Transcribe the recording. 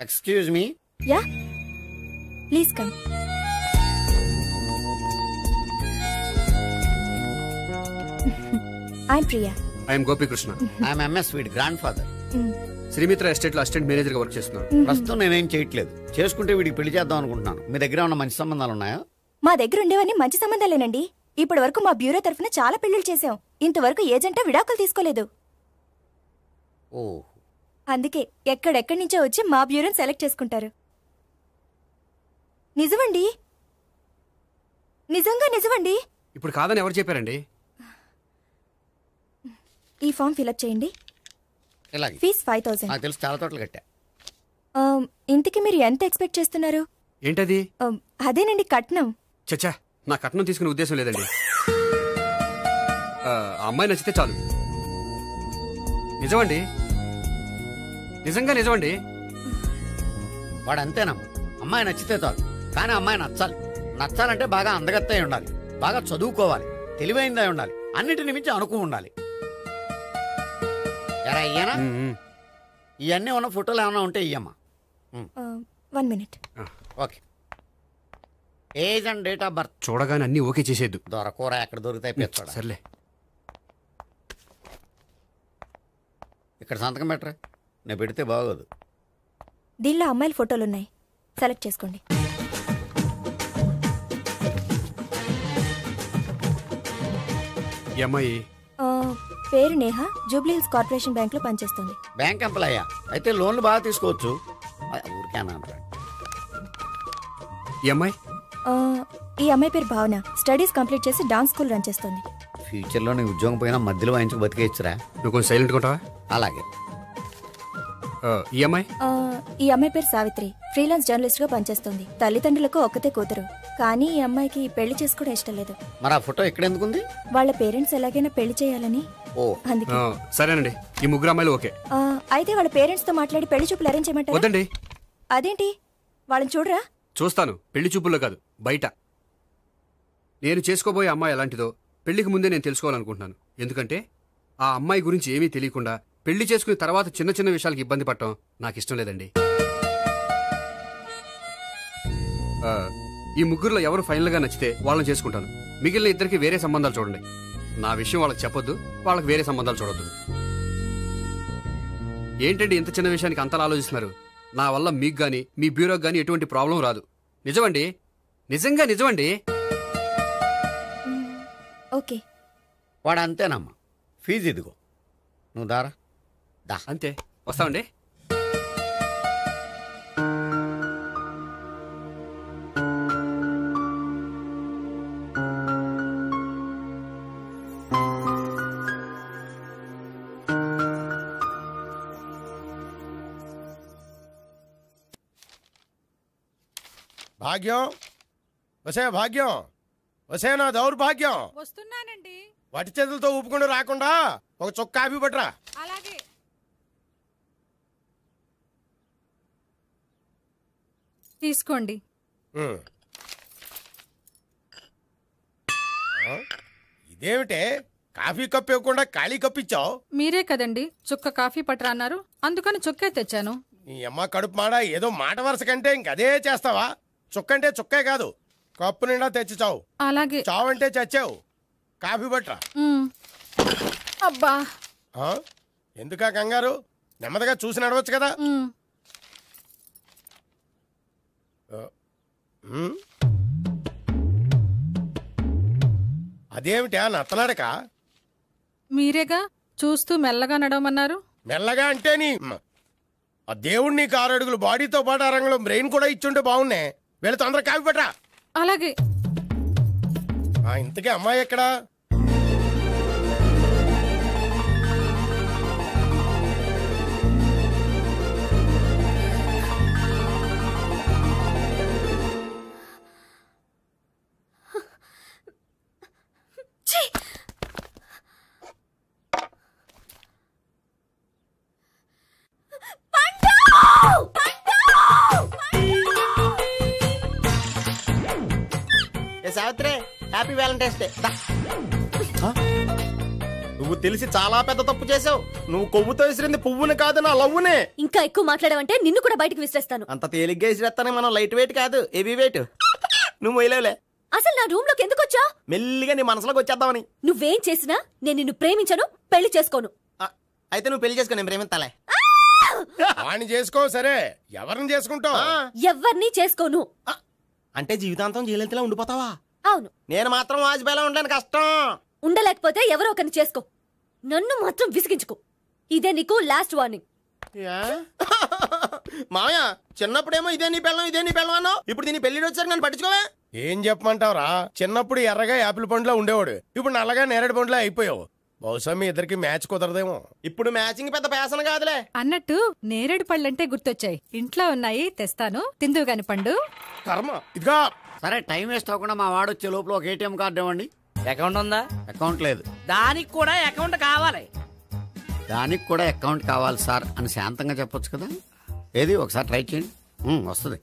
Excuse me. Yeah please come. I'm Priya. I'm Gopikrishna. I'm MS వీడి grand father. Srimitra estate లో assistant manager గా work చేస్తున్నాను. ప్రస్తుతం నేనేం చేయట్లేదు. చేసుకుంటే వీడికి పెళ్లి చేద్దాం అనుకుంటున్నాను. మీ దగ్గర ఉన్న మంచి సంబంధాలు ఉన్నాయా? మా దగ్గర ఉండేవన్నీ మంచి సంబంధాలేనండి. ఇప్పటి వరకు మా బ్యూరో తరఫున చాలా పెళ్లిళ్ళు చేశాం. ఇంతవరకు ఏజెంటా విడాకులు తీసుకోలేదు. ఓ, అందుకే ఎక్కడెక్కడి నుంచో వచ్చి మా బ్యూరోని సెలెక్ట్ చేసుకుంటారు. నిజమండి, నిజంగా నిజమండి. ఇప్పుడు కాదని ఎవరు చెప్పారండి? ఈ ఫామ్ ఫిలప్ చేయండి. ఇలాగే. ఫీజ్ 5000. నాకు తెలుసు, చాలా తోటలు కట్టా. ఇంతకీ మీరు ఎంత ఎక్స్పెక్ట్ చేస్తున్నారు? ఏంటది? అదేనండి కట్నం. చచ్చా, నా కట్నం తీసుకునే ఉద్దేశం లేదండి. ఆ అమ్మాయి నచ్చితే చాలు. నిజమండి, నిజంగా నిజమండి. వాడు అంతేనమ్మా. అమ్మాయి నచ్చితే చాలు, కానీ అమ్మాయి నచ్చాలి. నచ్చాలంటే బాగా అందగత్తే ఉండాలి, బాగా చదువుకోవాలి, తెలివైందే ఉండాలి, అన్నిటిని మించి అనుకో ఉండాలి. ఎరా ఇయ్యనా? ఇవన్నీ ఉన్న ఫోటోలు ఏమైనా ఉంటే ఇయ్యమ్మా. 1 minute. Okay. Age and date of birth చూడగానే అన్ని ఓకే చేసేద్దు. దొరకూర ఎక్కడ దొరుకుతాయి పెంచాడు. సర్లే, ఇక్కడ సంతకం పెట్టరా, నేను పెడితే బాగోదు. దీనిలో అమ్మాయిల ఫోటోలున్నాయి, సెలెక్ట్ చేసుకోండి. ఈ అమ్మాయి పేరు Neha, Jubilee hills corporation bank లో పనిచేస్తుంది. బ్యాంక్ ఎంప్లాయ్ అయితే లోన్లు బాగా తీసుకోవచ్చు. ఊరికేనా? ఈ అమ్మాయి ఈ అమ్మాయి పేరు భావన, స్టడీస్ కంప్లీట్ చేసి డాన్స్ స్కూల్ రన్ చేస్తుంది. ఫ్యూచర్ లో నీ ఉద్యోగం పోయినా మధ్యలో వాయించుకు బతికేయచ్చురా. నువ్వు కొంచెం సైలెంట్ ఉంటావా? అలాగే. ఈ అమ్మాయి ఈ అమ్మాయి పేరు సావిత్రి, ఫ్రీలాన్స్ జర్నలిస్ట్ గా పనిచేస్తుంది. తల్లిదండ్రులకు ఒక్కతే కూతురు, కానీ ఈ అమ్మాయికి పెళ్లి చేసుకోవడం ఇష్టం లేదు. మరి ఆ ఫోటో ఎక్కడ ఎందుకుంది? వాళ్ళ పేరెంట్స్ ఎలాగైనా పెళ్లి చేయాలని. అందుకే. సరేనండి, ఈ ముగ్గురు అమ్మాయిలు ఓకే. అయితే వాళ్ళ పేరెంట్స్ తో మాట్లాడి పెళ్లి చూపులు అరేంజ్ చేయమంటారా? వద్దండి. అదేంటి? వాళ్ళని చూడరా? చూస్తాను, పెళ్లి చూపుల్లో కాదు, బయట. నేను చేసుకోబోయే అమ్మాయి ఎలాంటిదో పెళ్లికి ముందే నేను తెలుసుకోవాలనుకుంటున్నాను. ఎందుకంటే ఆ అమ్మాయి గురించి ఏమీ తెలియకుండా పెళ్లి చేసుకున్న తర్వాత చిన్న చిన్న విషయాలకు ఇబ్బంది పడటం నాకు ఇష్టం లేదండి. ఈ ముగ్గురులో ఎవరు ఫైనల్ గా నచ్చితే వాళ్ళని చేసుకుంటాను. మిగిలిన ఇద్దరికి వేరే సంబంధాలు చూడండి. నా విషయం వాళ్ళకి చెప్పొద్దు, వాళ్ళకి వేరే సంబంధాలు చూడొద్దు. ఏంటండి ఇంత చిన్న విషయానికి అంతలా ఆలోచిస్తున్నారు? నా వల్ల మీకు గానీ మీ బ్యూరోకి గానీ ఎటువంటి ప్రాబ్లం రాదు. నిజమండి, నిజంగా నిజమండి. ఓకే. వాడు అంతేనమ్మా. ఫీజు ఇదిగో, నువ్వు దారా. దా. అంతే, వస్తామండి. భాగ్యం, వసే భాగ్యం, వసే నా దౌర్భాగ్యం. వస్తున్నానండి. వటి చేతులతో ఊపుకుండా రాకుండా ఒక చుక్క కాఫీ పట్టరా. అలాగే. తీసుకోండి. ఇదేమిటే కాఫీ కప్పు ఇవ్వకుండా ఖాళీ కప్పు ఇచ్చావు? మీరే కదండి చుక్క కాఫీ పట్టరా అన్నారు, అందుకని చుక్కే తెచ్చాను. నీ అమ్మ కడుపు మాడ, ఏదో మాట వరుస కంటే ఇంకదే చేస్తావా? చుక్కంటే చుక్కే కాదు, కప్పు నిండా తెచ్చి చావు. అలాగే. చావంటే చచ్చావు. కాఫీ పట్టరా. అబ్బా, ఎందుకా కంగారు? నెమ్మదిగా చూసి నడవచ్చు కదా. అదేమిటా నత్తలాడక? మీరేగా చూస్తూ మెల్లగా నడవమన్నారు. మెల్లగా అంటే నీ ఆ దేవుడు నీకు 6 అడుగులు బాడీతో పాటు ఆ రంగంలో బ్రెయిన్ కూడా ఇచ్చుంటే బాగున్నాయి. వీళ్ళ తొందర కాఫీ పట్టరా. అలాగే. ఇంతకీ అమ్మాయి ఎక్కడా? Savitri, happy Valentine's day. నువ్వు తెలిసి చాలా పెద్ద తప్పు చేసావు. నువ్వు కొవ్వుతో విసిరింది పువ్వుని కాదు, నా లవ్వునే. ఇంకా ఎక్కువ మాట్లాడావంటే నిన్ను కూడా బయటకు విసిరేస్తాను. అంత తేలిగ్గా విసిరేస్తానే, మనం లైట్ వెయిట్ కాదు, హెవీ వెయిట్. నువ్వు మొయ్యలేవులే. అసలు నా రూమ్ లోకి ఎందుకు వచ్చా? మెల్లిగా నీ మనసులోకి వచ్చేద్దామని. నువ్వేం చేసినా నేను నిన్ను ప్రేమించను, పెళ్లి చేసుకోను. అయితే నువ్వు పెళ్లి చేసుకో, నేను ప్రేమిస్తాలే. వాణ్ణి చేసుకో. సరే, ఎవరిని చేసుకుంటావు? ఎవరిని చేసుకోను. అంటే జీవితాంతం జయలలితలా ఉండిపోతావా? అవును. నేను మాత్రం వాజ్పేయిలా ఉండడానికి కష్టం. ఉండలేకపోతే ఎవరో ఒకరిని చేసుకో, నన్ను మాత్రం విసిగించుకో. ఇదే నీకు లాస్ట్ వార్నింగ్. మామయ్య, చిన్నప్పుడేమో ఇదే నీ పెళ్ళం అన్నావు, ఇప్పుడు దీని పెళ్లి వచ్చారు నన్ను పట్టించుకోవే. ఏం చెప్పమంటావురా? చిన్నప్పుడు ఎర్రగా యాపిల్ పండులో ఉండేవాడు, ఇప్పుడు నల్లగా నేరేడు పండులో అయిపోయావు. బహుశా మీ ఇద్దరికి మ్యాచ్ కుదరదేమో. ఇప్పుడు మ్యాచింగ్ పెద్ద పేసన కాదులే. అన్నట్టు నేరేడు పళ్ళంటే గుర్తొచ్చాయి. ఇంట్లో ఉన్నాయి, తెస్తాను, తిందువు గాని పండు. కర్మ. ఇదిగా సరే, టైం వేస్ట్ అవ్వకుండా మా వాడు వచ్చే లోపల ఒక ఏటీఎం కార్డు ఇవ్వండి. అకౌంట్ ఉందా? అకౌంట్ లేదు. దానికి కూడా అకౌంట్ కావాలి. దానికి కూడా అకౌంట్ కావాలి సార్ అని శాంతంగా చెప్పొచ్చు కదా. ఏది ఒకసారి ట్రై చేయండి, వస్తుంది.